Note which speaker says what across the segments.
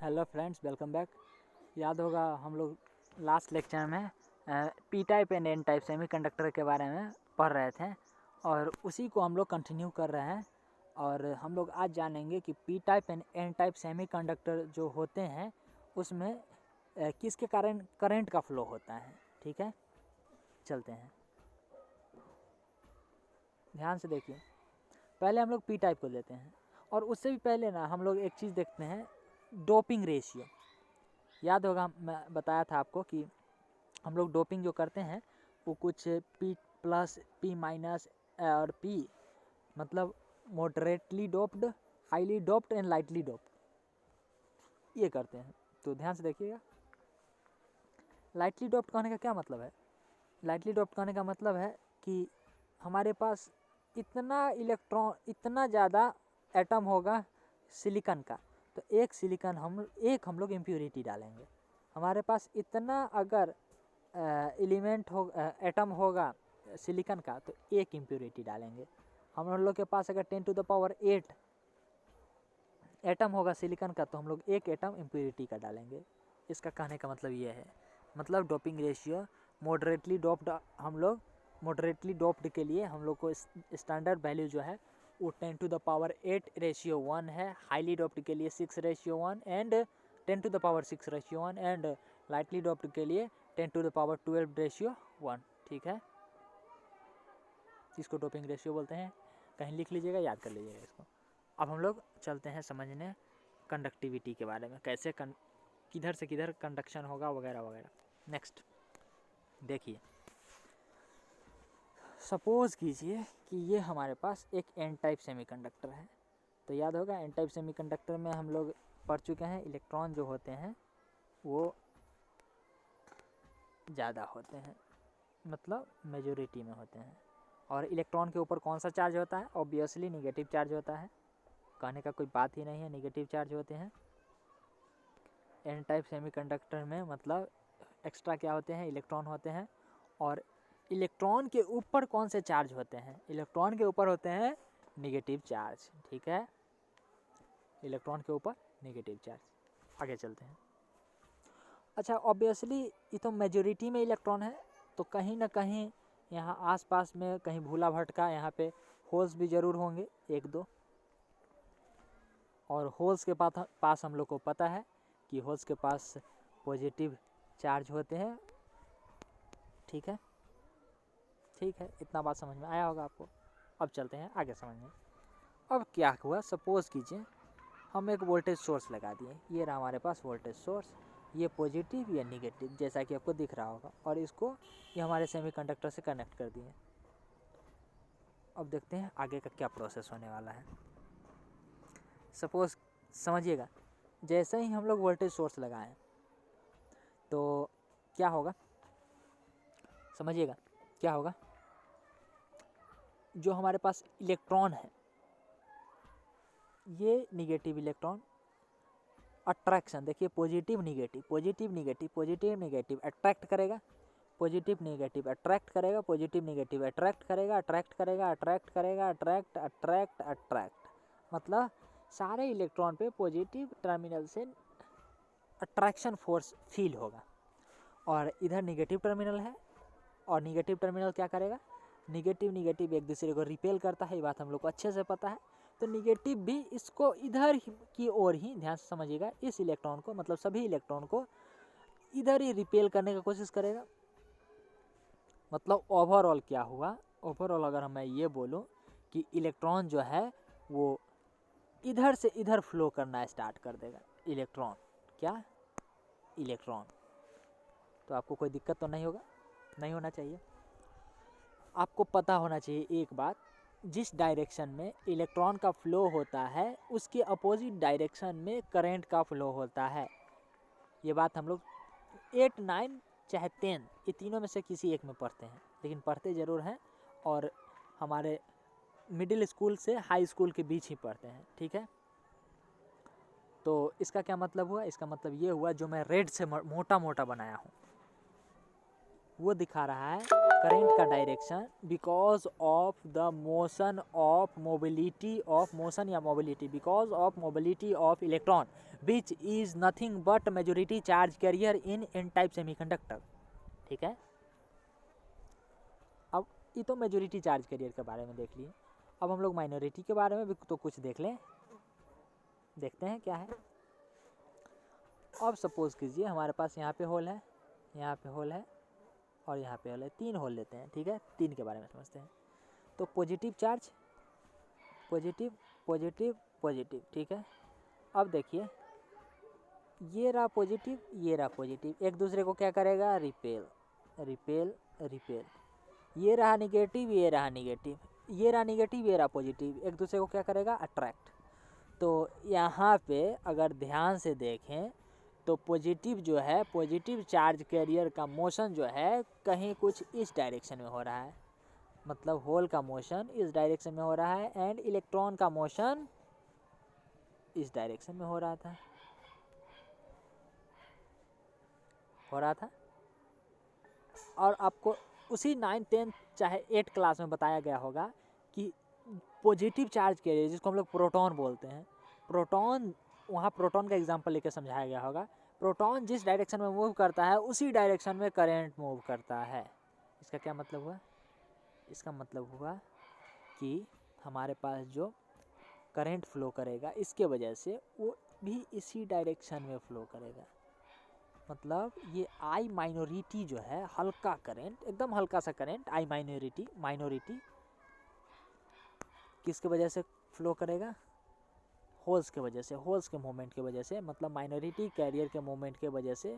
Speaker 1: Hello friends, welcome back. याद होगा हम लोग लास्ट लेक्चर में p type and n type semiconductor के बारे में पढ़ रहे थे और उसी को हम लोग कंटिन्यू कर रहे हैं। और हम लोग आज जानेंगे कि p type and n type semiconductor जो होते हैं उसमें किसके कारण करंट का फ्लो होता है। ठीक है, चलते हैं, ध्यान से देखिए। पहले हम लोग पी टाइप को लेते हैं और उससे भी पहले ना हम लोग एक चीज़ देखते हैं, डोपिंग रेशियो। याद होगा मैं बताया था आपको कि हम लोग डोपिंग जो करते हैं वो कुछ पी प्लस पी माइनस और पी मतलब moderately doped, highly doped and lightly doped, ये करते हैं। तो ध्यान से देखिएगा, लाइटली डोप्ड कहने का क्या मतलब है। लाइटली डोप्ड कहने का मतलब है कि हमारे पास इतना इलेक्ट्रॉन, इतना ज़्यादा एटम होगा सिलिकॉन का, तो एक सिलिकॉन हम लोग इम्प्योरिटी डालेंगे। हमारे पास इतना अगर एलिमेंट हो एटम होगा सिलिकॉन का तो एक इम्प्योरिटी डालेंगे। हम लोग के पास अगर 10⁸ एटम होगा सिलिकॉन का तो हम लोग एक एटम इम्प्योरिटी का डालेंगे। इसका कहने का मतलब ये है, मतलब डोपिंग रेशियो मॉडरेटली डोप्ड, हम लोग मॉडरेटली डोप्ड के लिए हम लोग को स्टैंडर्ड वैल्यू जो है वो 10⁸ है। हाईली डोप्ड के लिए 6:1 एंड 10⁻⁶ एंड लाइटली डोप्ड के लिए 10⁻12:1। ठीक है, इसको डोपिंग रेशियो बोलते हैं। कहीं लिख लीजिएगा, याद कर लीजिएगा इसको। अब हम लोग चलते हैं समझने कंडक्टिविटी के बारे में, कैसे किधर से किधर कंडक्शन होगा वगैरह वगैरह। नेक्स्ट देखिए, सपोज कीजिए कि ये हमारे पास एक एन टाइप सेमीकंडक्टर है। तो याद होगा एन टाइप सेमीकंडक्टर में हम लोग पढ़ चुके हैं, इलेक्ट्रॉन जो होते हैं वो ज़्यादा होते हैं, मतलब मेजॉरिटी में होते हैं। और इलेक्ट्रॉन के ऊपर कौन सा चार्ज होता है? ऑब्वियसली निगेटिव चार्ज होता है, कहने का कोई बात ही नहीं है, निगेटिव चार्ज होते हैं एन टाइप सेमीकंडक्टर में। मतलब एक्स्ट्रा क्या होते हैं? इलेक्ट्रॉन होते हैं। और इलेक्ट्रॉन के ऊपर कौन से चार्ज होते हैं? इलेक्ट्रॉन के ऊपर होते हैं निगेटिव चार्ज। ठीक है, इलेक्ट्रॉन के ऊपर निगेटिव चार्ज। आगे चलते हैं। अच्छा, ऑब्वियसली ये तो मेजॉरिटी में इलेक्ट्रॉन है, तो कहीं ना कहीं यहाँ आसपास में कहीं भूला भटका यहाँ पे होल्स भी ज़रूर होंगे, एक दो। और होल्स के पास हम लोग को पता है कि होल्स के पास पॉजिटिव चार्ज होते हैं। ठीक है, ठीक है, इतना बात समझ में आया होगा आपको। अब चलते हैं आगे समझने। अब क्या हुआ, सपोज कीजिए हम एक वोल्टेज सोर्स लगा दिए। ये रहा हमारे पास वोल्टेज सोर्स, ये पॉजिटिव या निगेटिव जैसा कि आपको दिख रहा होगा, और इसको ये हमारे सेमीकंडक्टर से कनेक्ट कर दिए। अब देखते हैं आगे का क्या प्रोसेस होने वाला है। सपोज समझिएगा, जैसे ही हम लोग वोल्टेज सोर्स लगाएं तो क्या होगा, समझिएगा क्या होगा। जो हमारे पास इलेक्ट्रॉन है, ये निगेटिव इलेक्ट्रॉन अट्रैक्शन, देखिए positive negative positive negative positive negative attract करेगा, पॉजिटिव निगेटिव अट्रैक्ट करेगा, पॉजिटिव निगेटिव अट्रैक्ट करेगा, अट्रैक्ट करेगा, अट्रैक्ट करेगा, अट्रैक्ट अट्रैक्ट अट्रैक्ट। मतलब सारे इलेक्ट्रॉन पे पॉजिटिव टर्मिनल से अट्रैक्शन फोर्स फील होगा। और इधर निगेटिव टर्मिनल है, और निगेटिव टर्मिनल क्या करेगा? निगेटिव निगेटिव एक दूसरे को रिपेल करता है, ये बात हम लोग को अच्छे से पता है। तो निगेटिव भी इसको इधर की ओर ही, ध्यान से समझिएगा, इस इलेक्ट्रॉन को मतलब सभी इलेक्ट्रॉन को इधर ही रिपेल करने का कोशिश करेगा। मतलब ओवरऑल क्या हुआ, ओवरऑल अगर मैं ये बोलूँ कि इलेक्ट्रॉन जो है वो इधर से इधर फ्लो करना स्टार्ट कर देगा। इलेक्ट्रॉन क्या? इलेक्ट्रॉन। तो आपको कोई दिक्कत तो नहीं होगा, नहीं होना चाहिए। आपको पता होना चाहिए एक बात, जिस डायरेक्शन में इलेक्ट्रॉन का फ्लो होता है उसके अपोजिट डायरेक्शन में करंट का फ्लो होता है। ये बात हम लोग 8, 9 चाहे 10 ये तीनों में से किसी एक में पढ़ते हैं, लेकिन पढ़ते ज़रूर हैं। और हमारे मिडिल स्कूल से हाई स्कूल के बीच ही पढ़ते हैं। ठीक है, तो इसका क्या मतलब हुआ? इसका मतलब ये हुआ, जो मैं रेड से मोटा मोटा बनाया हूँ वो दिखा रहा है करंट का direction because of the motion of mobility of motion या mobility, because of mobility of electron which is nothing but majority charge carrier in N type semiconductor. ठीक है, अब ये तो मेजोरिटी चार्ज कैरियर के बारे में देख लिए, अब हम लोग माइनॉरिटी के बारे में भी तो कुछ देख लें, देखते हैं क्या है। अब सपोज कीजिए हमारे पास यहाँ पे होल है, यहाँ पे होल है और यहाँ पे होल है, 3 होल लेते हैं। ठीक है, 3 के बारे में समझते हैं। तो positive charge, positive positive positive. ठीक है, अब देखिए ये रहा पॉजिटिव, ये रहा पॉजिटिव, एक दूसरे को क्या करेगा, रिपेल रिपेल रिपेल। ये रहा निगेटिव, ये रहा निगेटिव, ये रहा निगेटिव, ये रहा पॉजिटिव, एक दूसरे को क्या करेगा, अट्रैक्ट। तो यहाँ पे अगर ध्यान से देखें तो पॉजिटिव जो है, पॉजिटिव चार्ज कैरियर का मोशन जो है कहीं कुछ इस डायरेक्शन में हो रहा है, मतलब होल का मोशन इस डायरेक्शन में हो रहा है एंड इलेक्ट्रॉन का मोशन इस डायरेक्शन में हो रहा था, और आपको उसी 9, 10 चाहे 8 क्लास में बताया गया होगा कि पॉजिटिव चार्ज कैरियर जिसको हम लोग प्रोटॉन बोलते हैं, प्रोटॉन, वहाँ प्रोटॉन का एग्जांपल लेकर समझाया गया होगा। प्रोटॉन जिस डायरेक्शन में मूव करता है उसी डायरेक्शन में करंट मूव करता है। इसका क्या मतलब हुआ, इसका मतलब हुआ कि हमारे पास जो करंट फ्लो करेगा इसके वजह से वो भी इसी डायरेक्शन में फ्लो करेगा। मतलब ये आई माइनॉरिटी जो है, हल्का करंट, एकदम हल्का सा करंट, आई माइनॉरिटी किसके वजह से फ्लो करेगा, होल्स के वजह से, होल्स के मोमेंट के वजह से, मतलब माइनॉरिटी कैरियर के मोमेंट के वजह से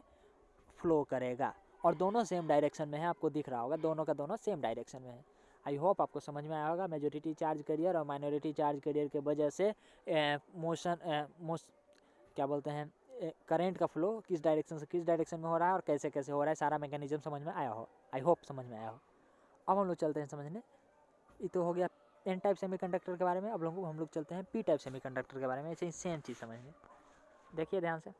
Speaker 1: फ्लो करेगा। और दोनों सेम डायरेक्शन में है, आपको दिख रहा होगा दोनों का दोनों सेम डायरेक्शन में है। आई होप आपको समझ में आया होगा। मेजॉरिटी चार्ज कैरियर और माइनॉरिटी चार्ज कैरियर के वजह से क्या बोलते हैं, करंट का फ्लो किस डायरेक्शन से किस डायरेक्शन में हो रहा है और कैसे कैसे हो रहा है, सारा मैकेनिज्म समझ में आया हो, आई होप समझ में आया हो। अब हम लोग चलते हैं समझने, ये तो हो गया एन टाइप सेमीकंडक्टर के बारे में। अब हम लोग चलते हैं पी टाइप सेमीकंडक्टर के बारे में, ऐसे ही सेम चीज़ समझने। देखिए ध्यान से,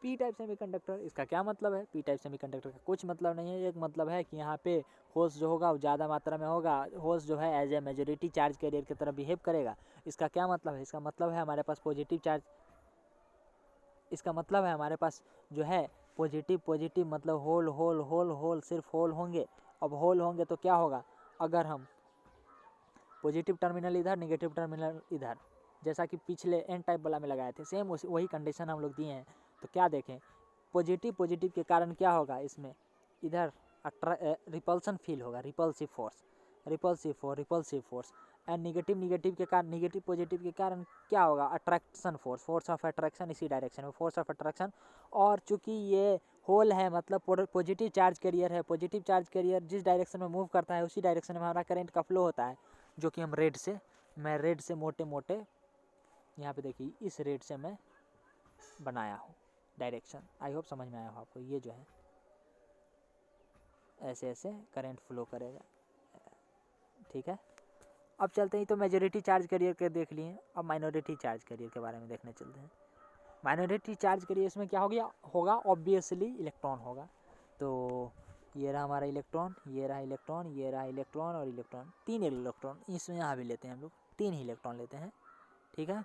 Speaker 1: पी टाइप सेमीकंडक्टर, इसका क्या मतलब है। पी टाइप सेमीकंडक्टर का कुछ मतलब नहीं है, एक मतलब है कि यहाँ पे होल्स जो होगा वो ज़्यादा मात्रा में होगा, होल्स जो है as a majority charge carrier की तरह बिहेव करेगा। इसका क्या मतलब है, इसका मतलब है हमारे पास पॉजिटिव चार्ज, इसका मतलब है हमारे पास जो है पॉजिटिव पॉजिटिव मतलब होल होल होल होल, सिर्फ होल होंगे। अब होल होंगे तो क्या होगा, अगर हम पॉजिटिव टर्मिनल इधर, नेगेटिव टर्मिनल इधर, जैसा कि पिछले एन टाइप वाला में लगाए थे, सेम वही कंडीशन हम लोग दिए हैं। तो क्या देखें, पॉजिटिव पॉजिटिव के कारण क्या होगा, इसमें इधर रिपल्सन फील होगा, repulsive force, repulsive force. And negative negative के कारण, निगेटिव पॉजिटिव के कारण क्या होगा, attraction force, force of attraction इसी डायरेक्शन में, फोर्स ऑफ अट्रैक्शन। और चूंकि ये होल है मतलब पॉजिटिव चार्ज कैरियर है, पॉजिटिव चार्ज कैरियर जिस डायरेक्शन में मूव करता है उसी डायरेक्शन में हमारा करंट का फ्लो होता है, जो कि हम मैं रेड से मोटे मोटे यहाँ पे देखिए इस रेड से मैं बनाया हूँ डायरेक्शन। आई होप समझ में आया हो आपको। ये जो है ऐसे ऐसे करंट फ्लो करेगा। ठीक है, अब चलते हैं, तो मेजॉरिटी चार्ज कैरियर के देख लिए, अब माइनॉरिटी चार्ज कैरियर के बारे में देखने चलते हैं। माइनॉरिटी चार्ज कैरियर इसमें क्या हो गया होगा, ऑब्वियसली इलेक्ट्रॉन होगा। तो ये रहा हमारा इलेक्ट्रॉन, ये रहा इलेक्ट्रॉन, ये रहा इलेक्ट्रॉन और इलेक्ट्रॉन, 3 इलेक्ट्रॉन इसमें यहाँ भी लेते हैं हम लोग, 3 ही इलेक्ट्रॉन लेते हैं। ठीक है,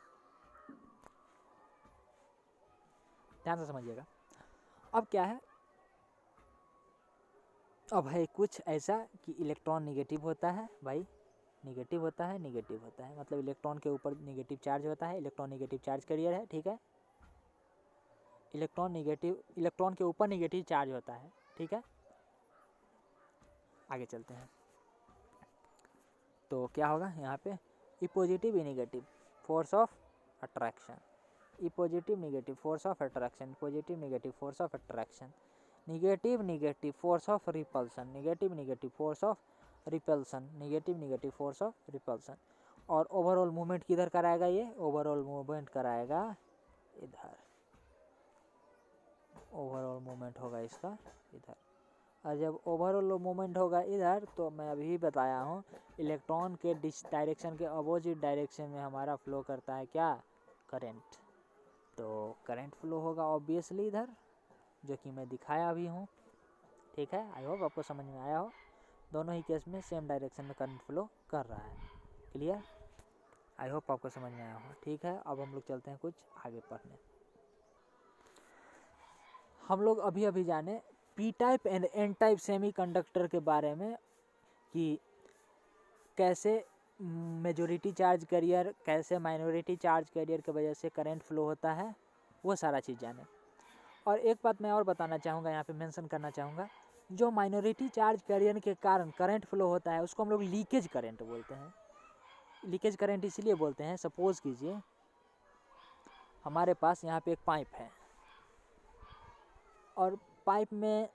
Speaker 1: ध्यान से समझिएगा। अब क्या है, अब है कुछ ऐसा कि इलेक्ट्रॉन निगेटिव होता है भाई, निगेटिव होता है, निगेटिव होता है, मतलब इलेक्ट्रॉन के ऊपर निगेटिव चार्ज होता है, इलेक्ट्रॉन निगेटिव चार्ज कैरियर है। ठीक है, इलेक्ट्रॉन निगेटिव, इलेक्ट्रॉन के ऊपर निगेटिव चार्ज होता है। ठीक है, आगे चलते हैं। तो क्या होगा यहाँ पे, E positive E negative force of attraction, E positive negative force of attraction, positive negative force of attraction, negative negative force of repulsion, negative negative force of repulsion, negative negative force of repulsion. और overall movement किधर कराएगा, ये overall movement कराएगा इधर, overall movement होगा इसका इधर। और जब ओवरऑल मूवमेंट होगा इधर, तो मैं अभी बताया हूँ इलेक्ट्रॉन के डायरेक्शन के अपोजिट डायरेक्शन में हमारा फ्लो करता है क्या, करंट। तो करंट फ्लो होगा ऑब्वियसली इधर, जो कि मैं दिखाया भी हूँ। ठीक है, आई होप आपको समझ में आया हो। दोनों ही केस में सेम डायरेक्शन में करंट फ्लो कर रहा है। क्लियर, आई होप आपको समझ में आया हो। ठीक है, अब हम लोग चलते हैं कुछ आगे पढ़ने। हम लोग अभी अभी जाने p type and n type semiconductor के बारे में, कि कैसे मेजॉरिटी चार्ज कैरियर, कैसे माइनॉरिटी चार्ज कैरियर की वजह से करंट फ्लो होता है, वो सारा चीज़ जाने। और एक बात मैं और बताना चाहूँगा, यहाँ पे मेंशन करना चाहूँगा, जो माइनॉरिटी चार्ज कैरियर के कारण करंट फ्लो होता है उसको हम लोग लीकेज करंट बोलते हैं। लीकेज करंट इसलिए बोलते हैं, सपोज कीजिए हमारे पास यहाँ पे एक पाइप है और पाइप में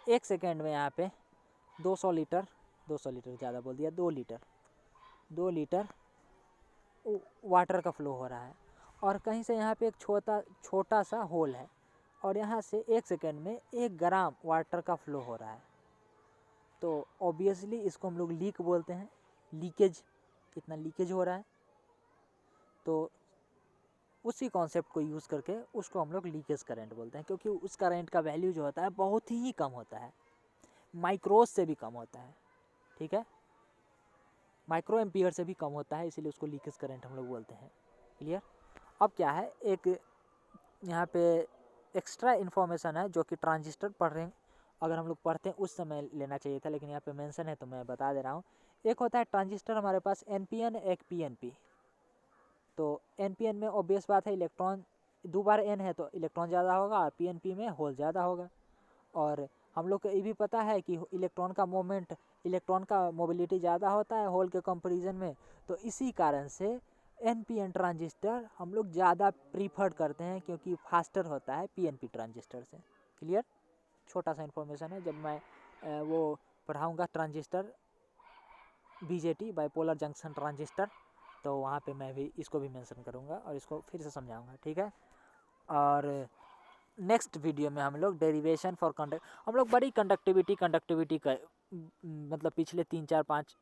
Speaker 1: 1 सेकेंड में यहाँ पे 200 लीटर ज़्यादा बोल दिया, 2 लीटर वाटर का फ्लो हो रहा है। और कहीं से यहाँ पे एक छोटा सा होल है और यहाँ से 1 सेकेंड में 1 ग्राम वाटर का फ्लो हो रहा है। तो ऑब्वियसली इसको हम लोग लीक बोलते हैं, लीकेज, इतना लीकेज हो रहा है। तो उसी कॉन्सेप्ट को यूज़ करके उसको हम लोग लीकेज करंट बोलते हैं, क्योंकि उस करंट का वैल्यू जो होता है बहुत ही कम होता है, माइक्रोस से भी कम होता है। ठीक है, माइक्रो एम्पियर से भी कम होता है, इसीलिए उसको लीकेज करंट हम लोग बोलते हैं। क्लियर। अब क्या है, एक यहाँ पे एक्स्ट्रा इन्फॉर्मेशन है जो कि ट्रांजिस्टर पढ़ रहे हैं, अगर हम लोग पढ़ते हैं उस समय लेना चाहिए था, लेकिन यहाँ पे मेंशन है तो मैं बता दे रहा हूँ। एक होता है ट्रांजिस्टर हमारे पास NPN, एक PNP। तो NPN में ऑब्वियस बात है इलेक्ट्रॉन 2 बार N है तो इलेक्ट्रॉन ज़्यादा होगा, और PNP में होल ज़्यादा होगा। और हम लोग को ये भी पता है कि इलेक्ट्रॉन का मोबिलिटी ज़्यादा होता है होल के कंपैरिजन में। तो इसी कारण से NPN ट्रांजिस्टर हम लोग ज़्यादा प्रीफर्ड करते हैं, क्योंकि फास्टर होता है PNP ट्रांजिस्टर से। क्लियर। छोटा सा इन्फॉर्मेशन है, जब मैं वो पढ़ाऊँगा transistor BJT, bipolar junction transistor, तो वहाँ पे मैं भी इसको भी मेंशन करूँगा और इसको फिर से समझाऊँगा। ठीक है। और नेक्स्ट वीडियो में हम लोग डेरिवेशन फॉर हम लोग बड़ी कंडक्टिविटी का मतलब पिछले 3, 4, 5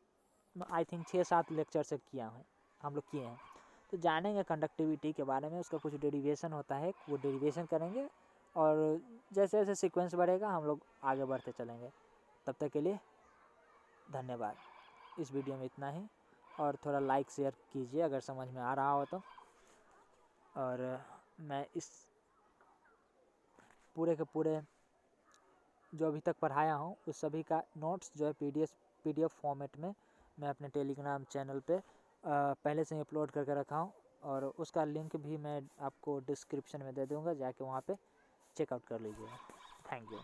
Speaker 1: आई थिंक 6-7 लेक्चर से हम लोग किए हैं। तो जानेंगे कंडक्टिविटी के बारे में, उसका कुछ डेरिवेशन होता है, वो डेरिवेशन करेंगे, और जैसे जैसे सीक्वेंस बढ़ेगा हम लोग आगे बढ़ते चलेंगे। तब तक के लिए धन्यवाद। इस वीडियो में इतना ही, और थोड़ा लाइक शेयर कीजिए अगर समझ में आ रहा हो तो। और मैं इस पूरे के पूरे जो अभी तक पढ़ाया हूँ उस सभी का नोट्स जो है PDF फॉर्मेट में मैं अपने टेलीग्राम चैनल पे पहले से ही अपलोड करके रखा हूँ, और उसका लिंक भी मैं आपको डिस्क्रिप्शन में दे दूँगा, जाके वहाँ पे चेकआउट कर लीजिएगा। Thank you.